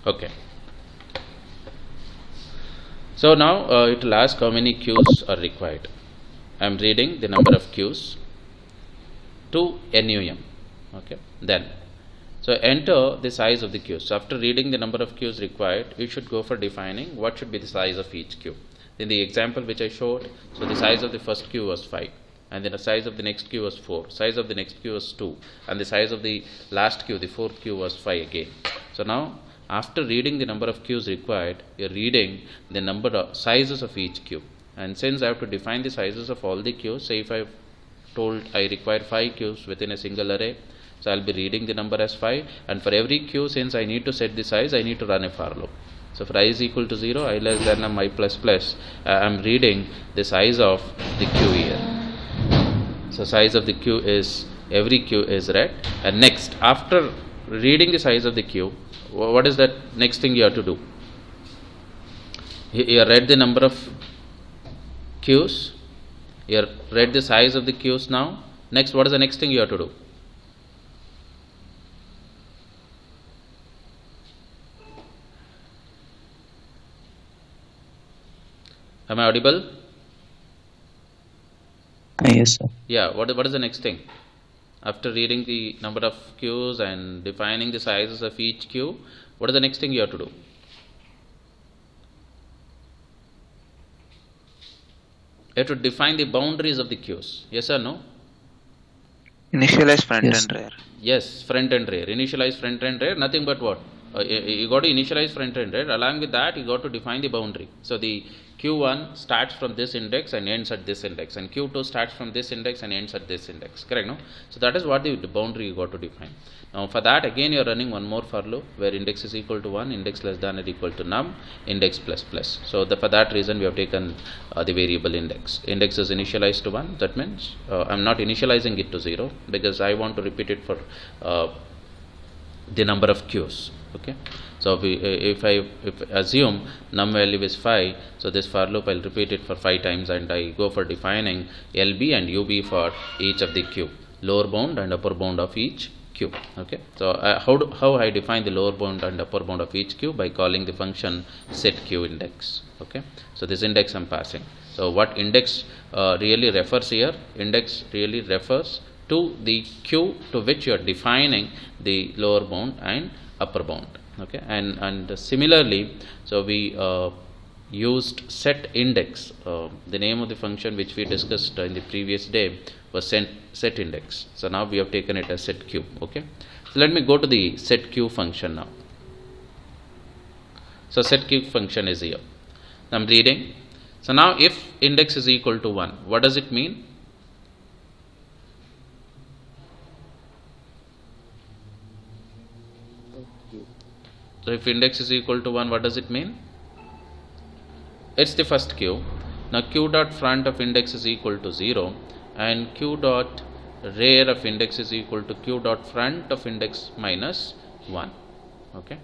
Okay. So now it will ask how many queues are required. I am reading the number of queues to NUM. Okay. Then, so enter the size of the queues. So after reading the number of queues required, you should go for defining what should be the size of each queue. In the example which I showed, so the size of the first queue was 5, and then the size of the next queue was 4, size of the next queue was 2, and the size of the last queue, the fourth queue, was 5 again. So now after reading the number of queues required, you are reading the number of sizes of each queue. And since I have to define the sizes of all the queues, say if I told I require 5 queues within a single array, so I will be reading the number as 5, and for every queue, since I need to set the size, I need to run a for loop. So for I is equal to 0, I less than I plus plus, I am reading the size of the queue here. So size of the queue is, every queue is read, and next after reading the size of the queue, what is that next thing you have to do? You read the number of queues, you read the size of the queues now. Next, what is the next thing you have to do? Am I audible? Yes, sir. Yeah, what is the next thing? After reading the number of queues and defining the sizes of each queue, what is the next thing you have to do? You have to define the boundaries of the queues. Yes or no? Initialize front Yes. and rear. Yes, front and rear. Initialize front and rear, nothing but what? You got to initialize front and rear. Along with that, you got to define the boundary. So the Q1 starts from this index and ends at this index, and Q2 starts from this index and ends at this index. Correct, no? So that is what the boundary you got to define. Now for that, again you are running one more for loop where index is equal to 1, index less than or equal to num, index plus plus. So for that reason we have taken the variable index. Index is initialized to 1. That means I am not initializing it to 0 because I want to repeat it for the number of queues. Okay, so if I assume num value is 5, so this for loop I will repeat it for 5 times, and I go for defining LB and UB for each of the queue, lower bound and upper bound of each queue. Okay, so how I define the lower bound and upper bound of each queue? By calling the function setQueue index. Okay, so this index I am passing. So what index really refers here? Index really refers to the queue to which you are defining the lower bound and upper bound. Okay, and similarly, so we used set index. The name of the function which we discussed in the previous day was set index. So now we have taken it as setQueue. Okay, so let me go to the setQueue function now. So setQueue function is here. I am reading. So now if index is equal to 1, what does it mean? So if index is equal to 1, what does it mean? It's the first queue. Now q dot front of index is equal to 0, and q dot rear of index is equal to q dot front of index minus 1. Okay,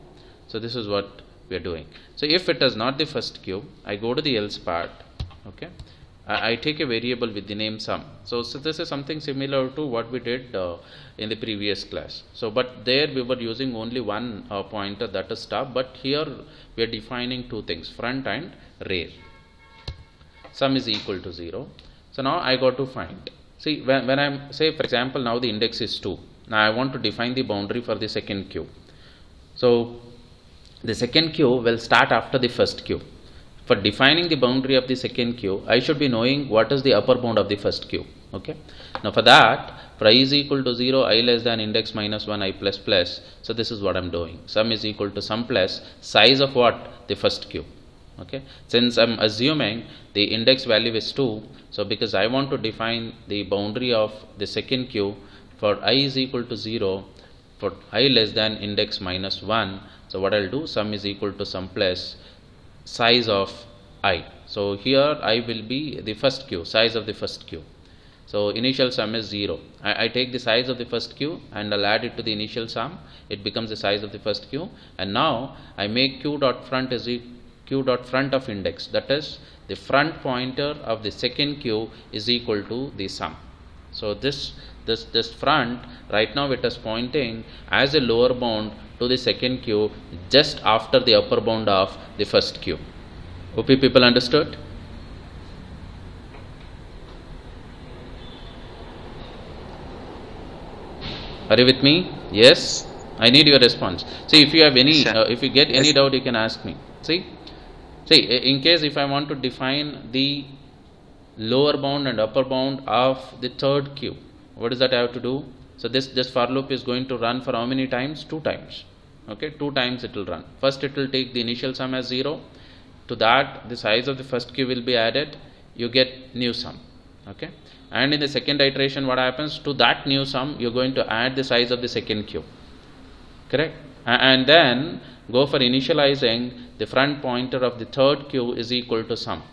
so this is what we are doing. So if it is not the first queue, I go to the else part. Okay, I take a variable with the name sum. So this is something similar to what we did in the previous class. So but there we were using only one pointer, that is stop, but here we are defining two things, front and rear. Sum is equal to 0. So now I got to find. See, when I'm, say for example, now the index is 2. Now I want to define the boundary for the second queue. So the second queue will start after the first queue. For defining the boundary of the second queue, I should be knowing what is the upper bound of the first queue. Okay, now for that, for I is equal to 0, I less than index minus 1, I plus plus. So this is what I am doing. Sum is equal to sum plus size of what? The first queue. Okay, since I am assuming the index value is 2, so because I want to define the boundary of the second queue, for I is equal to 0, for I less than index minus 1, so what I will do, sum is equal to sum plus size of I. So here I will be the first queue, size of the first queue. So initial sum is 0. I take the size of the first queue and I'll add it to the initial sum. It becomes the size of the first queue, and now I make q dot front is q dot front of index, that is the front pointer of the second queue is equal to the sum. So this this front right now it is pointing as a lower bound to the second queue just after the upper bound of the first queue. OP people understood? Are you with me? Yes? I need your response. See, if you have any, if you get any doubt, you can ask me. See, in case if I want to define the lower bound and upper bound of the third queue, what is that I have to do? So this for loop is going to run for how many times? 2 times. Okay, 2 times it will run. First it will take the initial sum as 0. To that the size of the first queue will be added. You get new sum. Okay, and in the second iteration what happens? To that new sum you are going to add the size of the second queue. Correct? And then go for initializing the front pointer of the third queue is equal to sum.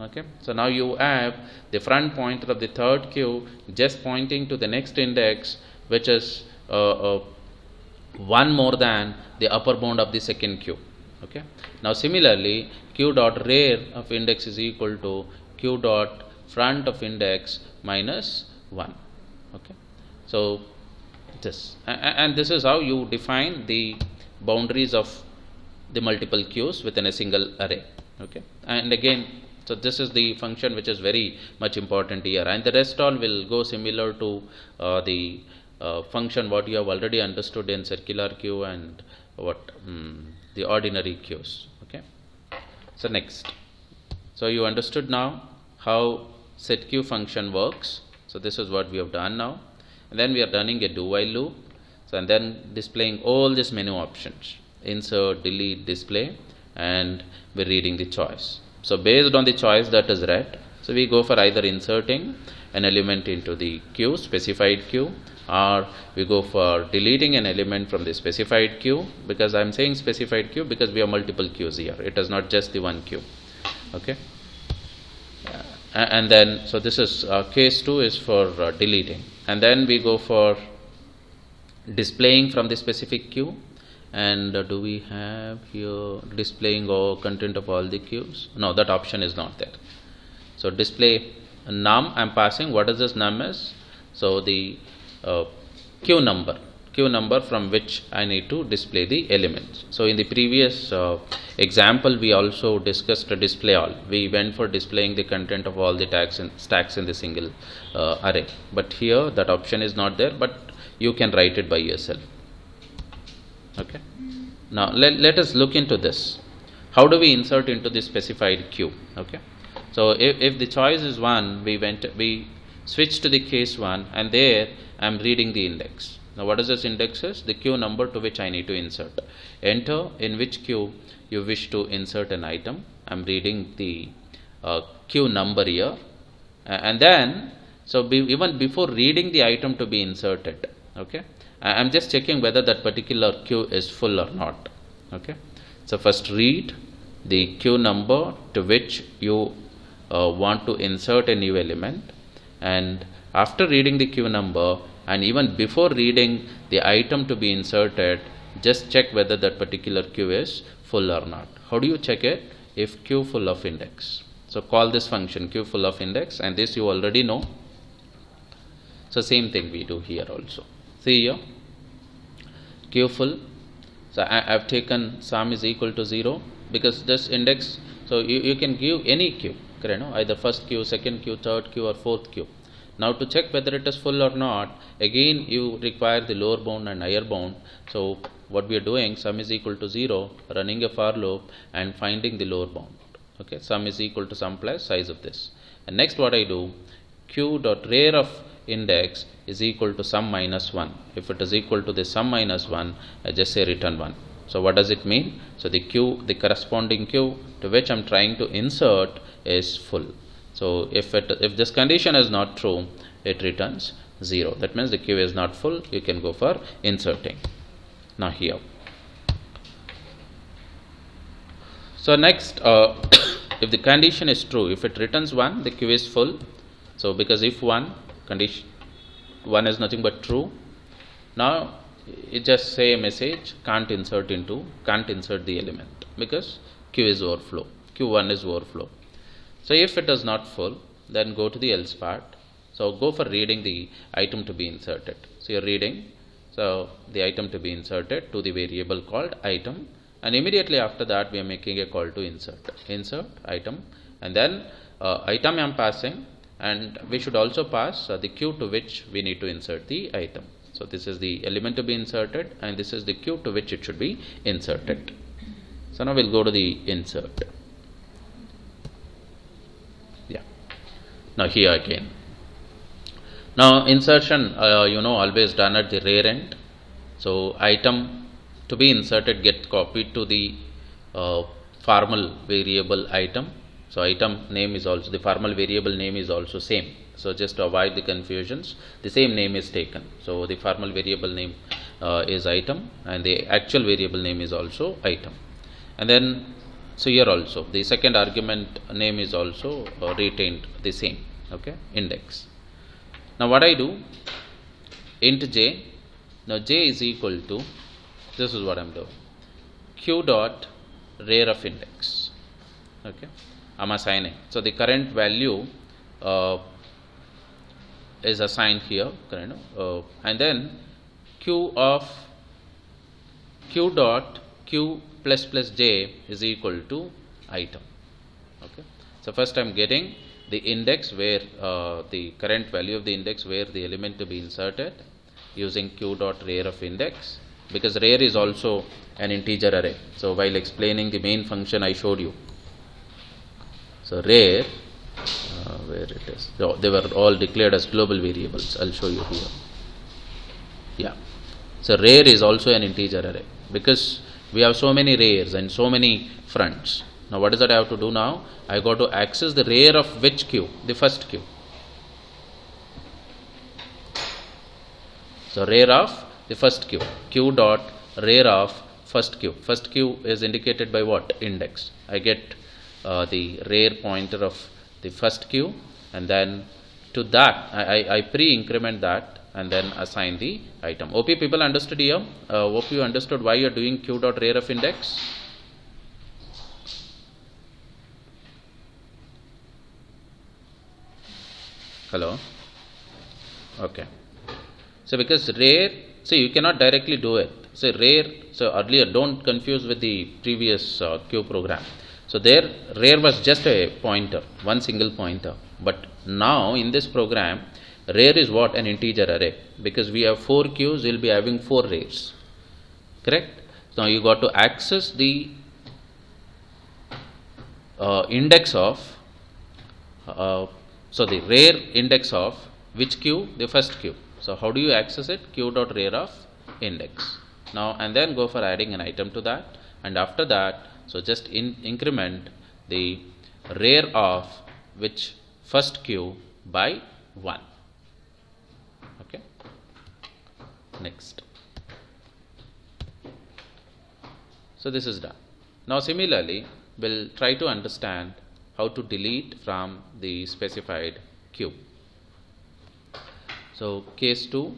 Okay, so now you have the front pointer of the third queue just pointing to the next index, which is 1 more than the upper bound of the second queue. Okay, now similarly q dot rear of index is equal to q dot front of index minus 1. Okay, so this and this is how you define the boundaries of the multiple queues within a single array. Okay, and again, so this is the function which is very much important here, and the rest all will go similar to the function what you have already understood in circular queue and what the ordinary queues. Okay, so next, so you understood now how setQueue function works. So this is what we have done now, and then we are running a do while loop. So and then displaying all these menu options: insert, delete, display, and we're reading the choice. So based on the choice that is read, so we go for either inserting an element into the queue, specified queue, or we go for deleting an element from the specified queue, because I am saying specified queue because we have multiple queues here. It is not just the one queue. Okay, and then so this is case 2 is for deleting, and then we go for displaying from the specific queue. And do we have here displaying or content of all the queues? No, that option is not there. So display num, I am passing what is this num is? So the queue number from which I need to display the elements. So in the previous example we also discussed display all. We went for displaying the content of all the tags and stacks in the single array, but here that option is not there, but you can write it by yourself. Okay, now let us look into this. How do we insert into the specified queue? Okay, so if the choice is 1, we switch to the case 1, and there I am reading the index. Now what is this index is? The queue number to which I need to insert. Enter in which queue you wish to insert an item. I am reading the queue number here, and then so even before reading the item to be inserted, okay, I am just checking whether that particular queue is full or not. Okay, so first read the queue number to which you want to insert a new element, and after reading the queue number and even before reading the item to be inserted, just check whether that particular queue is full or not. How do you check it? If queue full of index. So call this function queue full of index, and this you already know. So same thing we do here also. See here, queue full. So I have taken sum is equal to 0 because this index, so you can give any queue, correct, no? Either first queue, second queue, third queue, or fourth queue. Now to check whether it is full or not, again you require the lower bound and higher bound. So what we are doing, sum is equal to 0, running a for loop and finding the lower bound. Okay, sum is equal to sum plus size of this. And next what I do, q dot rear of index is equal to sum minus 1. If it is equal to the sum minus 1, I just say return 1. So what does it mean? So the queue, the corresponding queue to which I am trying to insert is full. So if this condition is not true, it returns 0. That means the queue is not full. You can go for inserting. Now here. So next, if the condition is true, if it returns 1, the queue is full. So because if condition 1 is nothing but true, now it just say a message can't insert the element because queue is overflow, q1 is overflow. So if it is not full, then go to the else part. So go for reading the item to be inserted. So you're reading the item to be inserted to the variable called item, and immediately after that we are making a call to insert item, and then item I am passing, and we should also pass the queue to which we need to insert the item. So this is the element to be inserted, and this is the queue to which it should be inserted. So now we'll go to the insert. Yeah. Now here again. Now insertion, always done at the rear end. So item to be inserted get copied to the formal variable item. So item name is also, the formal variable name is also same. So just to avoid the confusions, the same name is taken. So the formal variable name is item, and the actual variable name is also item. And then, so here also the second argument name is also retained the same, okay, index. Now what I do, int j, now j is equal to, this is what I'm doing, q dot rear of index, okay, I'm assigning. So the current value is assigned here, and then q dot q plus plus j is equal to item, okay. So first I'm getting the index where the current value of the index where the element to be inserted using q dot rear of index, because rear is also an integer array. So while explaining the main function I showed you, so rear, where it is, so they were all declared as global variables. I'll show you here. Yeah, so rear is also an integer array because we have so many rears and so many fronts. Now what is that I have to do now? I got to access the rear of which queue? The first queue. So rear of the first queue, q dot rear of first queue. First queue is indicated by what? Index. I get the rear pointer of the first queue, and then to that I pre-increment that and then assign the item. OP people understood here? Hope you understood why you are doing q dot rear of index. Hello? Okay. So because rear, so you cannot directly do it. So rear, so earlier don't confuse with the previous queue program. So there rear was just a pointer, one single pointer. But now in this program, rear is what? An integer array. Because we have 4 queues, we will be having 4 rears. Correct? So now you got to access the index of, so the rear index of which queue? The first queue. So how do you access it? Q dot rear of index. Now and then go for adding an item to that, and after that, so just increment the rear of which first queue by 1. Okay. Next. So this is done. Now similarly, we'll try to understand how to delete from the specified queue. So case 2,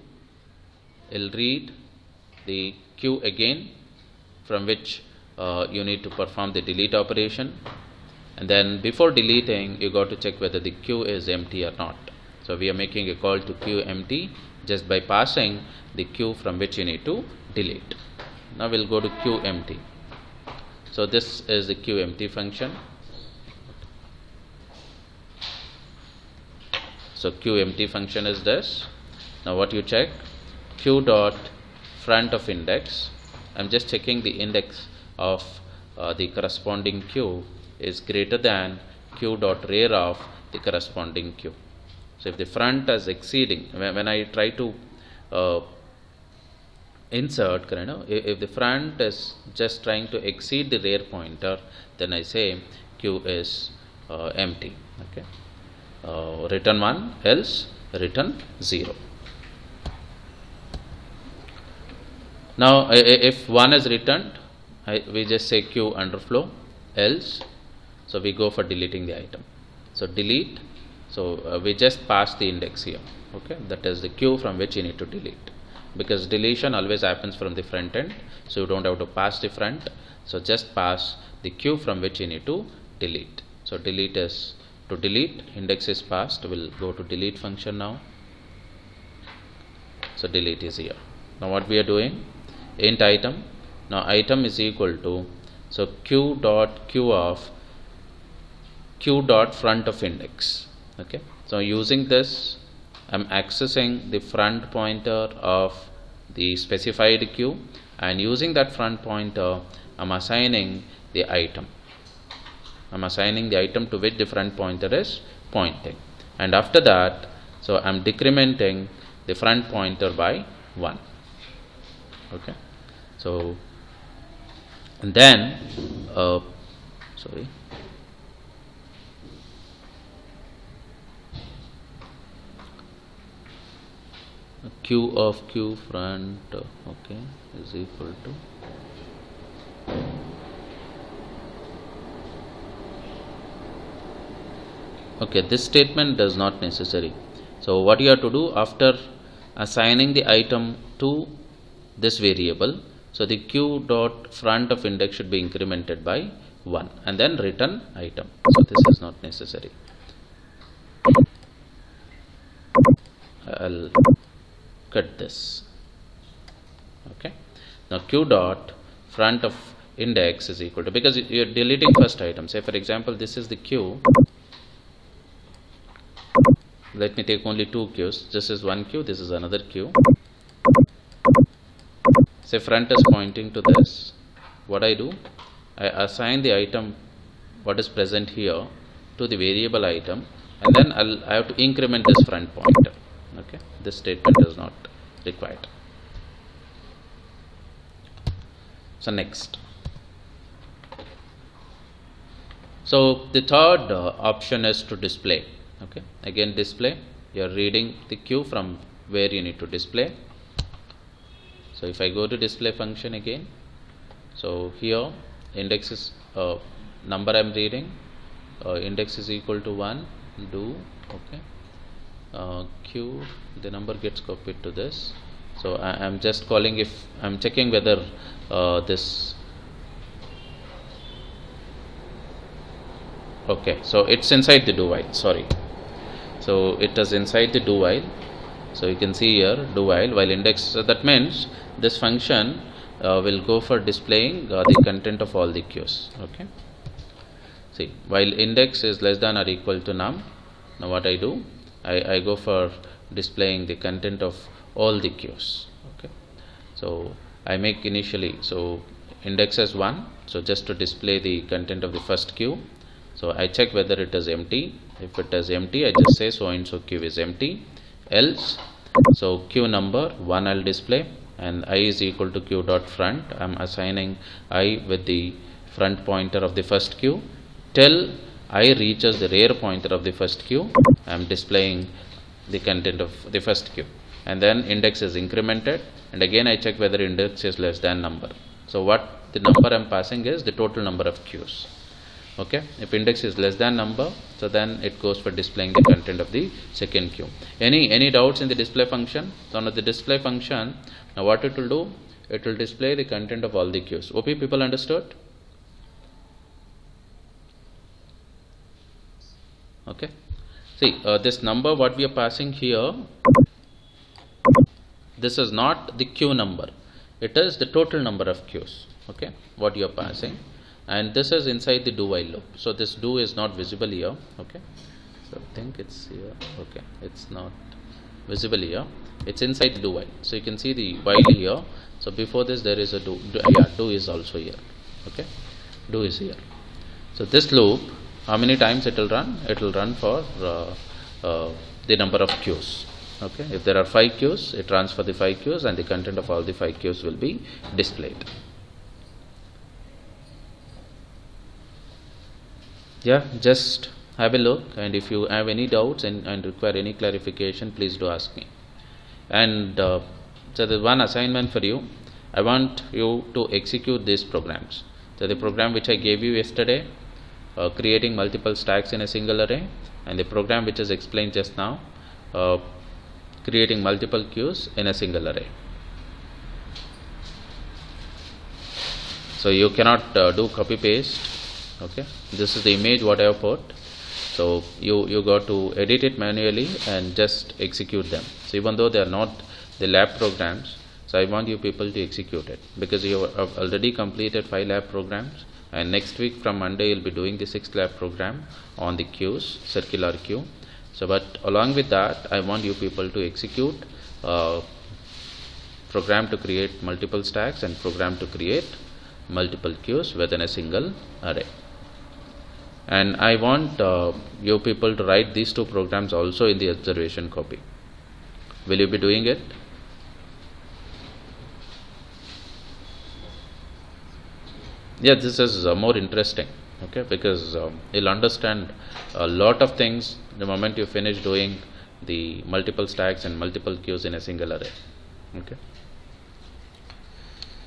I'll read the queue again from which you need to perform the delete operation, and then before deleting you got to check whether the queue is empty or not. So we are making a call to queue empty just by passing the queue from which you need to delete. Now we'll go to queue empty. So this is the queue empty function. So queue empty function is this. Now what you check? Q dot front of index. I'm just checking the index of the corresponding queue is greater than q dot rear of the corresponding queue. So if the front is exceeding, when I try to insert, if the front is just trying to exceed the rear pointer, then I say queue is empty. Okay. Return 1, else return 0. Now if 1 is returned, we just say queue underflow, else, so we go for deleting the item. So delete, so we just pass the index here, okay, that is the queue from which you need to delete, because deletion always happens from the front end, so you don't have to pass the front, so just pass the queue from which you need to delete. So delete is to delete. Index is passed, we'll go to delete function now. So delete is here. Now what we are doing, int item. Now item is equal to, so q of q dot front of index. Okay, so using this I'm accessing the front pointer of the specified queue, and using that front pointer I'm assigning the item. I'm assigning the item to which the front pointer is pointing, and after that, so I'm decrementing the front pointer by 1. Okay, so and then q of q front, okay, is equal to okay, this statement does not necessary. So what you have to do, after assigning the item to this variable, so the q dot front of index should be incremented by 1 and then return item. So this is not necessary. I'll cut this. Okay, now q dot front of index is equal to, because you are deleting first item. Say for example this is the queue. Let me take only 2 queues. This is one queue, this is another queue. Say front is pointing to this. What I do, I assign the item what is present here to the variable item, and then I have to increment this front pointer. Okay, this statement is not required. So next, so the third option is to display. Okay, again display, you are reading the queue from where you need to display. So if I go to display function again, so here index is number I am reading, index is equal to 1, do, okay, q, the number gets copied to this. So I am just calling, if I am checking whether this, okay, so it's inside the do while, sorry. So it is inside the do while. So you can see here do while index, so that means this function will go for displaying the content of all the queues. Okay, see, while index is less than or equal to num, now what I do, I go for displaying the content of all the queues. Okay, so I make initially, so index as 1, so just to display the content of the first queue. So I check whether it is empty. If it is empty, I just say so and so queue is empty. Else, so queue number 1 I'll display, and I is equal to q dot front. I'm assigning I with the front pointer of the first queue till I reaches the rear pointer of the first queue. I'm displaying the content of the first queue, and then index is incremented, and again I check whether index is less than number. So what the number I'm passing is the total number of queues. Okay, if index is less than number, so then it goes for displaying the content of the second queue. Any doubts in the display function? So now the display function, now what it will do, it will display the content of all the queues. OP, people understood? Okay, see, this number what we are passing here, this is not the queue number, it is the total number of queues. Okay, what you are passing, and this is inside the do while loop. So this do is not visible here. Okay, so I think it's here. Okay, it's not visible here, it's inside the do while. So you can see the while here. So before this there is a do, yeah, do is also here. Okay, do is here. So this loop, how many times it will run? It will run for the number of queues. Okay, if there are 5 queues, it runs for the 5 queues, and the content of all the 5 queues will be displayed. Yeah, just have a look, and if you have any doubts and require any clarification, please do ask me. And so there's one assignment for you. I want you to execute these programs. So the program which I gave you yesterday, creating multiple stacks in a single array, and the program which is explained just now, creating multiple queues in a single array. So you cannot do copy paste. Okay, this is the image what I have put. So you got to edit it manually and just execute them. So even though they are not the lab programs, so I want you people to execute it, because you have already completed 5 lab programs, and next week from Monday you'll be doing the 6th lab program on the queues, circular queue. So but along with that, I want you people to execute program to create multiple stacks and program to create multiple queues within a single array. And I want you people to write these 2 programs also in the observation copy. Will you be doing it? Yeah, this is more interesting, okay, because you'll understand a lot of things the moment you finish doing the multiple stacks and multiple queues in a single array. Okay.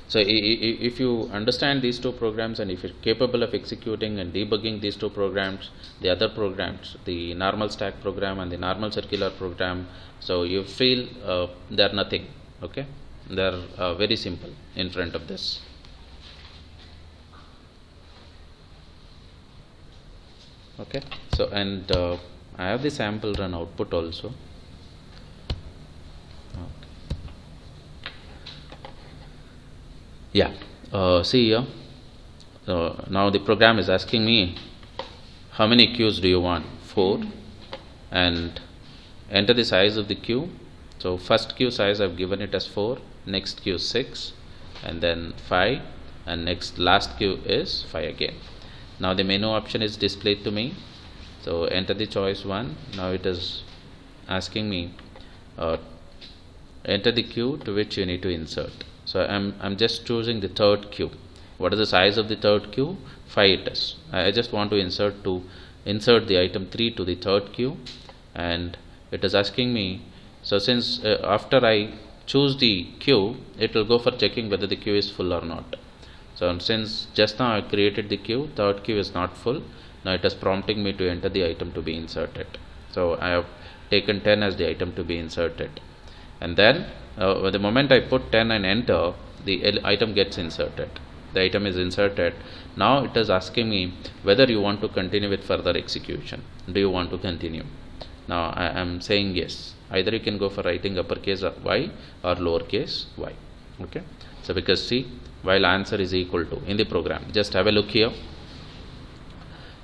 So if you understand these 2 programs, and if you're capable of executing and debugging these 2 programs, the other programs, the normal stack program and the normal circular program, so you feel they're nothing, okay, they're very simple in front of this. Okay, so and I have the sample run output also. Yeah, see here, now the program is asking me how many queues do you want? 4, and enter the size of the queue. So first queue size I've given it as 4, next queue 6, and then 5, and next last queue is 5 again. Now the menu option is displayed to me, so enter the choice 1. Now it is asking me enter the queue to which you need to insert. So I'm just choosing the 3rd queue. What is the size of the 3rd queue? 5 it is. I just want to insert the item 3 to the 3rd queue, and it is asking me, so since after I choose the queue, it will go for checking whether the queue is full or not. So since just now I created the queue, 3rd queue is not full. Now it is prompting me to enter the item to be inserted. So I have taken 10 as the item to be inserted, and then the moment I put 10 and enter, the item gets inserted. The item is inserted. Now it is asking me whether you want to continue with further execution. Do you want to continue? Now I am saying yes. Either you can go for writing uppercase y or lowercase y. Okay. So because see, while answer is equal to in the program, just have a look here.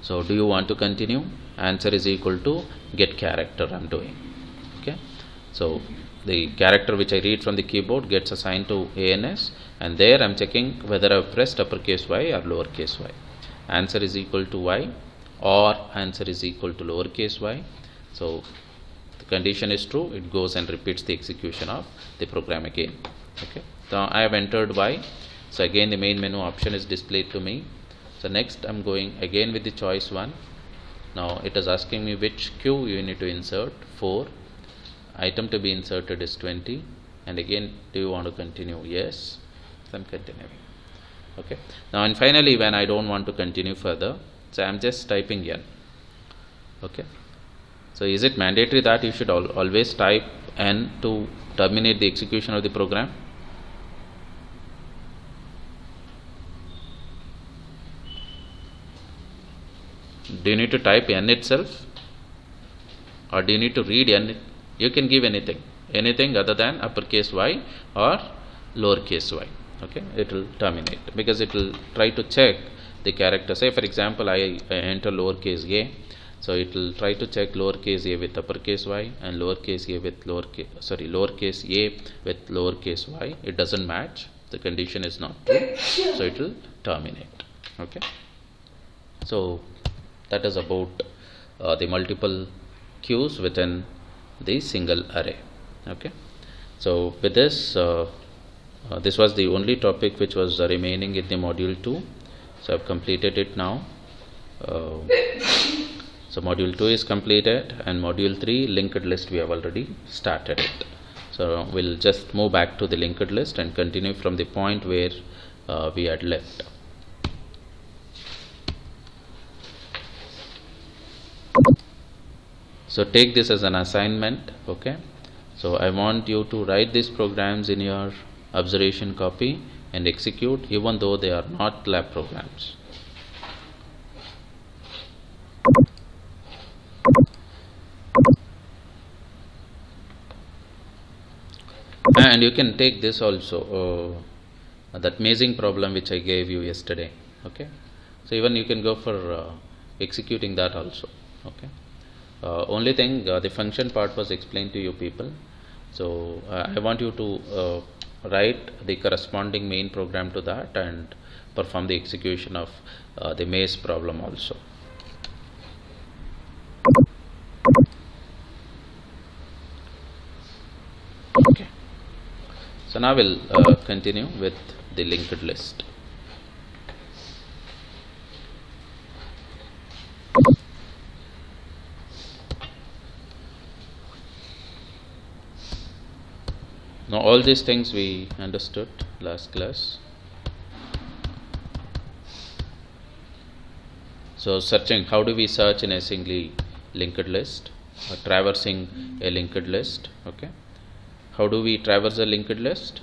So do you want to continue? Answer is equal to get character I'm doing. Okay. So the character which I read from the keyboard gets assigned to ANS, and there I'm checking whether I've pressed uppercase y or lowercase y. Answer is equal to y, or answer is equal to lowercase y. So the condition is true, it goes and repeats the execution of the program again. Okay. Now I have entered y. So again the main menu option is displayed to me. So next I'm going again with the choice 1. Now it is asking me which queue you need to insert. 4. Item to be inserted is 20, and again, do you want to continue? Yes. So I'm continuing. Okay. Now and finally, when I don't want to continue further, so I'm just typing n. Okay. So is it mandatory that you should always type n to terminate the execution of the program? Do you need to type n itself, or do you need to read n? You can give anything other than uppercase y or lowercase y. Okay, it will terminate, because it will try to check the character. Say for example I enter lowercase a, so it will try to check lowercase a with uppercase y and lowercase a with lowercase a with lowercase y. It doesn't match, the condition is not true, so it will terminate. Okay, so that is about the multiple queues within the single array. Okay, so with this this was the only topic which was remaining in the module 2, so I've completed it now. So module 2 is completed, and module 3 linked list we have already started it. So we'll just move back to the linked list and continue from the point where we had left. So take this as an assignment. Okay, so I want you to write these programs in your observation copy and execute, even though they are not lab programs. And you can take this also, that mazing problem which I gave you yesterday. Okay, so even you can go for executing that also. Okay, only thing, the function part was explained to you people. So I want you to write the corresponding main program to that and perform the execution of the maze problem also. Okay, so now we'll continue with the linked list. Now all these things we understood last class. So searching, how do we search in a singly linked list, or traversing a linked list? Okay, how do we traverse a linked list?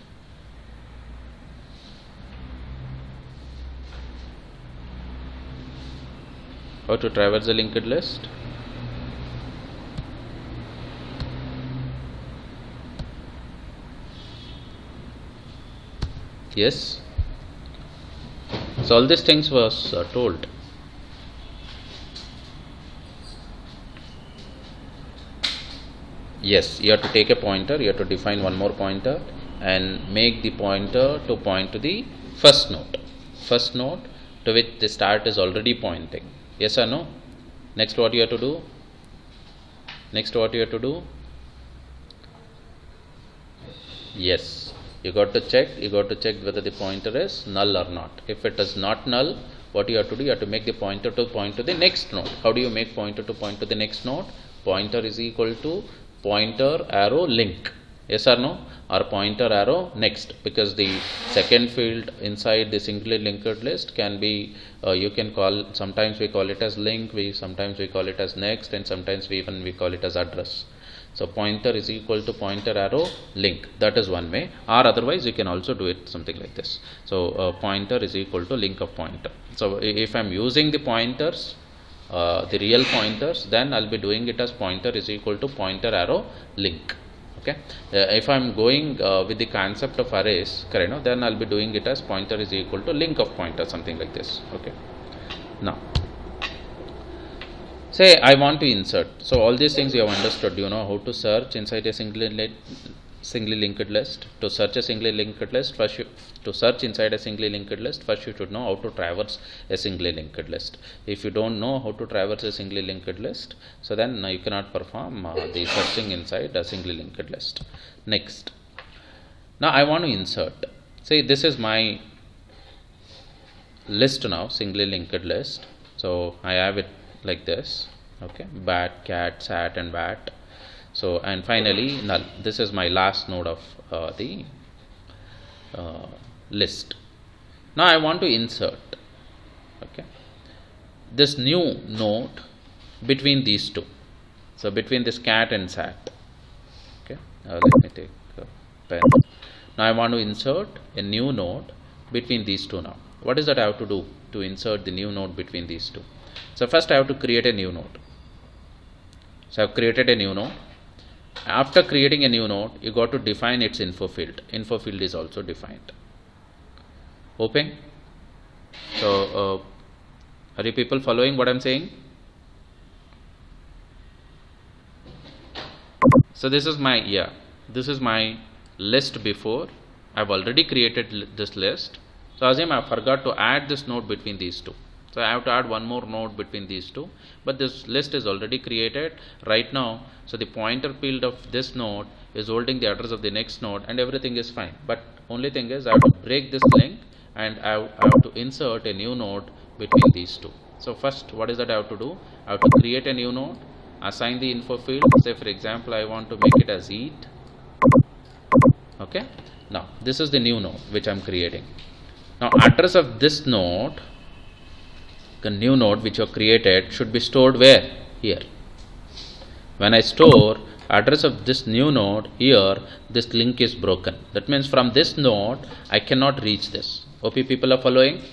How to traverse a linked list? Yes, so all these things was told. Yes, you have to take a pointer, you have to define one more pointer and make the pointer to point to the first node to which the start is already pointing. Yes or no? Next, what you have to do? Yes, you got to check whether the pointer is null or not. If it is not null, what you have to do? You have to make the pointer to point to the next node. How do you make pointer to point to the next node? Pointer is equal to pointer arrow link. Yes or no? Or pointer arrow next, because the second field inside the singly linked list can be, you can call, sometimes we call it as link, sometimes we call it as next, and sometimes we call it as address. So pointer is equal to pointer arrow link. That is one way, or otherwise you can also do it something like this. So pointer is equal to link of pointer. So if I am using the pointers, the real pointers, then I'll be doing it as pointer is equal to pointer arrow link. Okay, if I'm going with the concept of arrays, correct, no, then I'll be doing it as pointer is equal to link of pointer, something like this. Okay, now say I want to insert. So all these things you have understood. You know how to search inside a singly linked list. To search a singly linked list, first to search inside a singly linked list, first you should know how to traverse a singly linked list. If you don't know how to traverse a singly linked list, so then you cannot perform the searching inside a singly linked list. Next, now I want to insert. Say this is my list now, singly linked list. So I have it like this. Okay, bat, cat, sat, and bat. So, and finally null. This is my last node of the list. Now I want to insert, okay, this new node between these two. So between this cat and sat. Okay, let me take a pen. Now I want to insert a new node between these two. Now what is that I have to do to insert the new node between these two? So first I have to create a new node. So I have created a new node. After creating a new node, you got to define its info field. Info field is also defined. Open. So are you people following what I'm saying? So this is my list before. I've already created this list. So assume I forgot to add this node between these two. So I have to add one more node between these two, but this list is already created right now. So the pointer field of this node is holding the address of the next node, and everything is fine. But only thing is I have to break this link, and I have to insert a new node between these two. So first, what is that I have to do? I have to create a new node, assign the info field. Say for example, I want to make it as eat. Okay. Now this is the new node which I am creating. Now address of this node, the new node which you have created, should be stored where? Here. When I store address of this new node here, this link is broken. That means from this node I cannot reach this. OP people are following?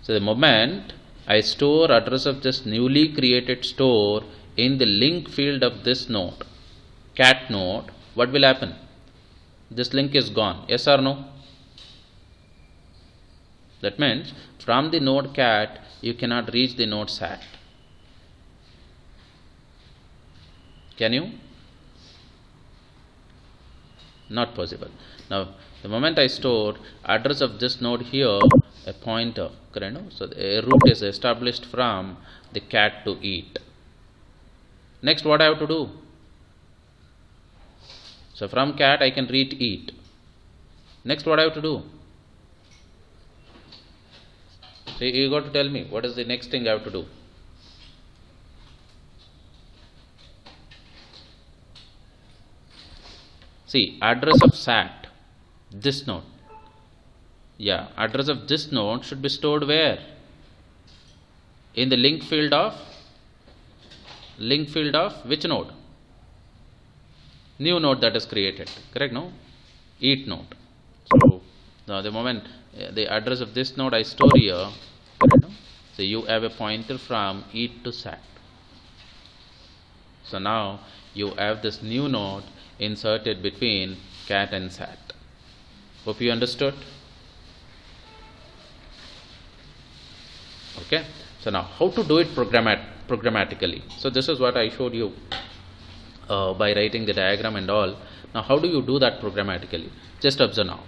So the moment I store address of this newly created store in the link field of this node, cat node, what will happen? This link is gone, yes or no? That means from the node cat you cannot reach the node sat. Can you? Not possible. Now the moment I store address of this node here, a pointer, correct? So a route is established from the cat to eat. Next, what I have to do? So from cat I can read eat. Next, what I have to do? So you got to tell me what is the next thing I have to do. See, address of sat, this node. Yeah, address of this node should be stored where? In the link field of which node? New node that is created, correct? No, eat node. So now the moment the address of this node I store here, correct? No? So you have a pointer from eat to sat. So now you have this new node inserted between cat and sat. Hope you understood. Okay, so now how to do it programmatically? So this is what I showed you by writing the diagram and all. Now how do you do that programmatically? Just observe now.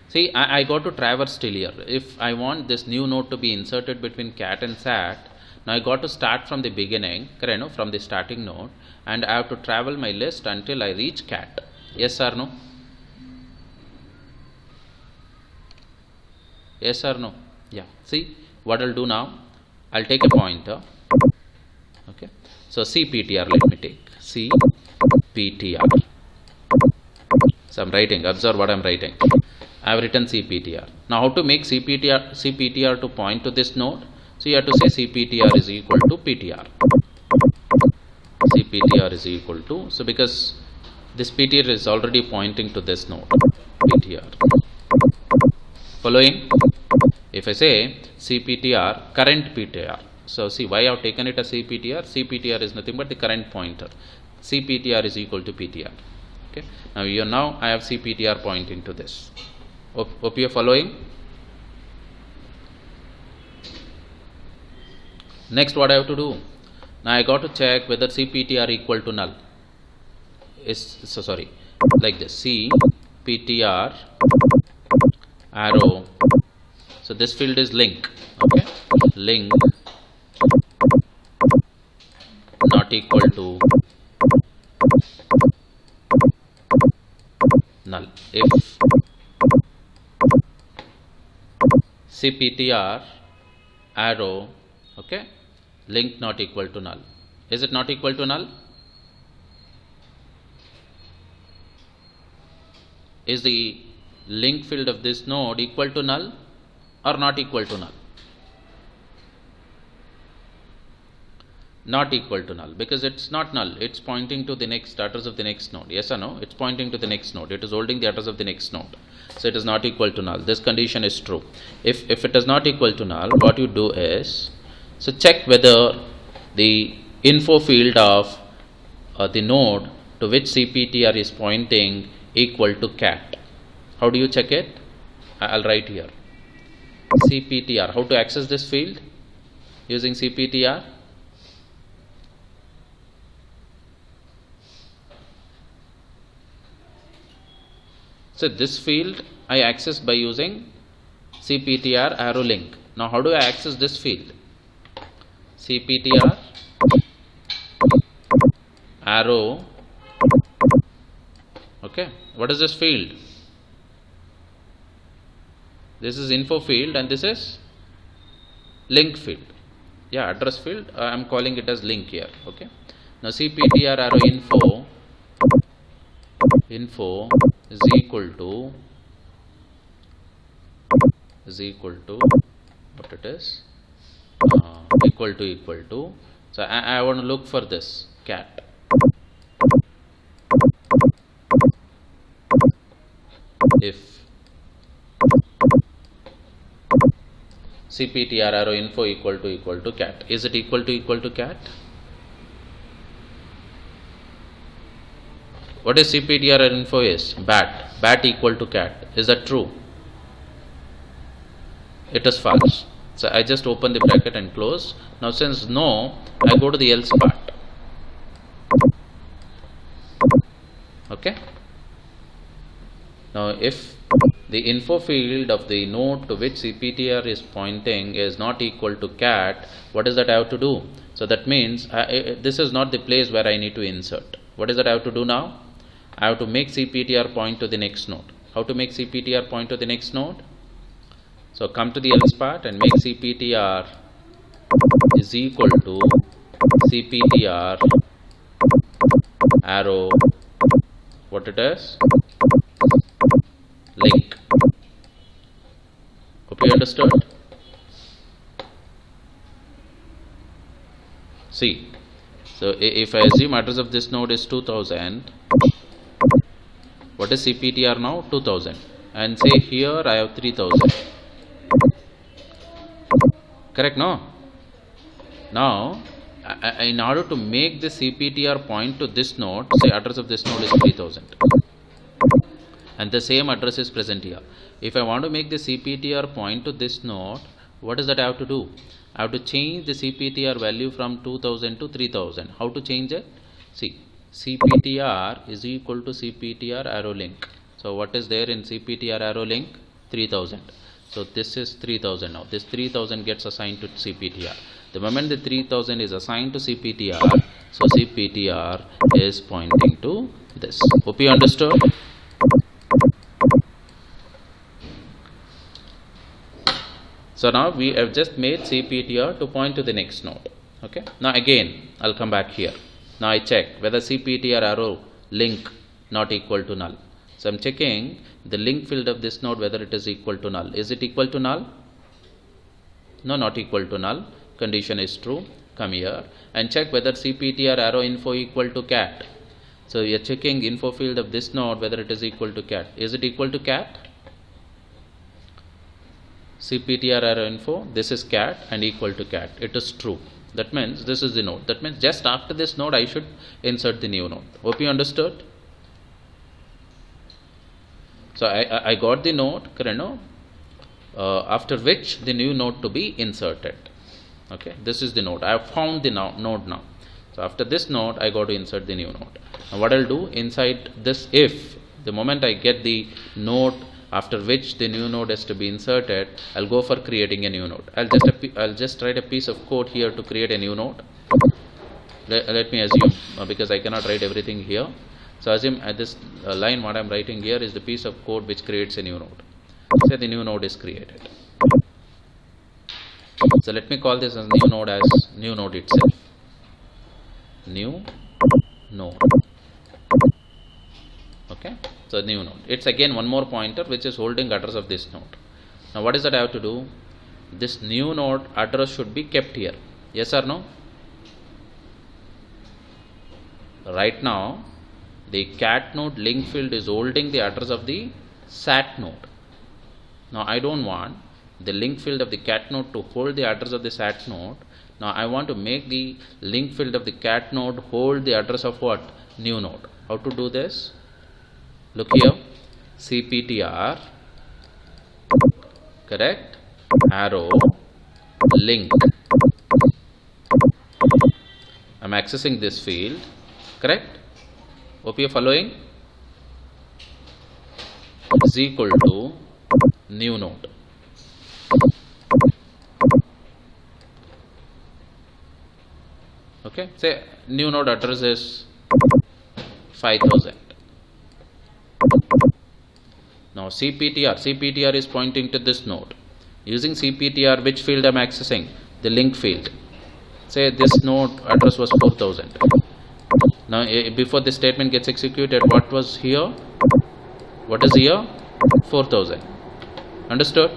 See, I got to traverse till here. If I want this new node to be inserted between cat and sat, now I got to start from the beginning, correct? No? From the starting node, and I have to travel my list until I reach cat. Yes or no? Yes or no? Yeah. See what I'll do now? I'll take a pointer. Okay. So cptr, let me take cptr. So I'm writing. Observe what I'm writing. I have written cptr. Now how to make cptr to point to this node? So you have to say cptr is equal to ptr. Cptr is equal to, so because this ptr is already pointing to this node, ptr. Following? If I say cptr current ptr, so see why I have taken it as cptr. Cptr is nothing but the current pointer. Cptr is equal to ptr. Okay. Now I have cptr pointing to this. Hope you are following. Next, what I have to do? Now I got to check whether cptr equal to null. Like this, cptr arrow. So this field is link. Okay, link not equal to null. If cptr arrow, okay, link not equal to null. Is it not equal to null? Is the link field of this node equal to null or not equal to null? Not equal to null, because it's not null. It's pointing to the next address of the next node. Yes or no? It's pointing to the next node. It is holding the address of the next node. So it is not equal to null. This condition is true. If it is not equal to null, what you do is, so check whether the info field of the node to which cptr is pointing equal to cat. How do you check it? I'll write here. cptr. How to access this field? Using cptr. So this field I access by using cptr arrow link. Now how do I access this field? cptr arrow. Okay, what is this field? This is info field and this is link field. Yeah, address field. I am calling it as link here. Okay. Now cptr arrow info is equal to what it is, equal to. So I want to look for this cat. If cptr arrow info equal to cat. Is it equal to cat? What is cptr info is? Bat equal to cat. Is that true? It is false. So I just open the bracket and close. Now since no, I go to the else part. Okay. Now if the info field of the node to which cptr is pointing is not equal to cat, what is that I have to do? So that means this is not the place where I need to insert. What is that I have to do now? I have to make cptr point to the next node. How to make cptr point to the next node? So come to the else part and make cptr is equal to cptr arrow, what it is? Link. Hope you understood. See, so if I assume address of this node is 2000, what is cptr now? 2000, and say here I have 3000. Correct, no? Now in order to make the cptr point to this node, say address of this node is 3000 and the same address is present here. If I want to make the cptr point to this node, what is that I have to do? I have to change the cptr value from 2000 to 3000. How to change it? See, cptr is equal to cptr arrow link. So what is there in cptr arrow link? 3000. So this is 3000 now. This 3000 gets assigned to cptr. The moment the 3000 is assigned to cptr, so cptr is pointing to this. Hope you understood. So now we have just made cptr to point to the next node. Okay. Now again I'll come back here. Now I check whether cptr arrow link not equal to null. So I'm checking the link field of this node whether it is equal to null. Is it equal to null? No, not equal to null. Condition is true. Come here and check whether cptr arrow info equal to cat. So you're checking info field of this node whether it is equal to cat. Is it equal to cat? cptr arrow info, this is cat and equal to cat. It is true. That means this is the node. That means just after this node I should insert the new node. Hope you understood. So I got the node, correct, no? After which the new node to be inserted. Okay, this is the node. I have found the node now. So after this node I got to insert the new node. Now what I'll do inside this if, the moment I get the node after which the new node is to be inserted, I'll go for creating a new node. I'll just write a piece of code here to create a new node. Let me assume because I cannot write everything here. So assume at this line what I'm writing here is the piece of code which creates a new node. Say the new node is created. So let me call this as new node itself. New node. Okay. So new node. It's again one more pointer which is holding address of this node. Now what is that I have to do? This new node address should be kept here. Yes or no? Right now the cat node link field is holding the address of the sat node. Now I don't want the link field of the cat node to hold the address of the sat node. Now I want to make the link field of the cat node hold the address of what? New node. How to do this? Look here, cptr, correct, arrow, link. I'm accessing this field, correct? Hope you're following. Is equal to new node. Okay, say new node address is 5000. Now cptr is pointing to this node. Using cptr, which field I'm accessing? The link field. Say this node address was 4000. Now before this statement gets executed, what was here? What is here? 4000. Understood?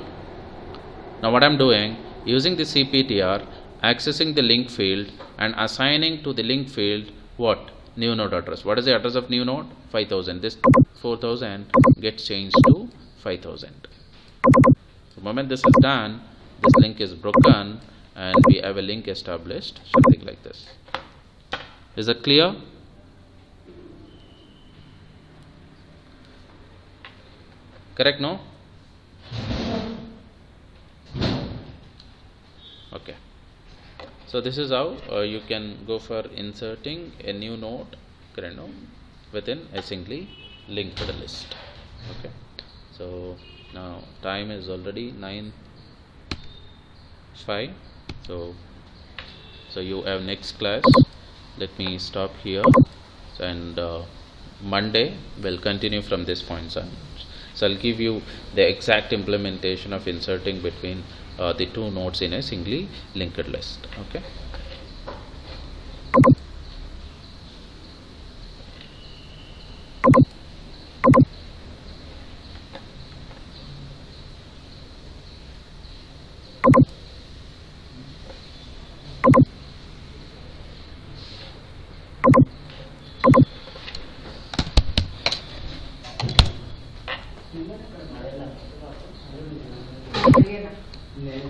Now what I'm doing, using the cptr, accessing the link field and assigning to the link field what? New node address. What is the address of new node? 5000. This 4000 gets changed to 5000. The moment this is done, this link is broken and we have a link established, something like this. Is that clear? Correct, no? Okay. So this is how you can go for inserting a new node within a singly linked list. Okay. So now time is already 9:05. So you have next class. Let me stop here, and Monday we'll continue from this point on. So I'll give you the exact implementation of inserting between the two nodes in a singly linked list. Okay. Bien.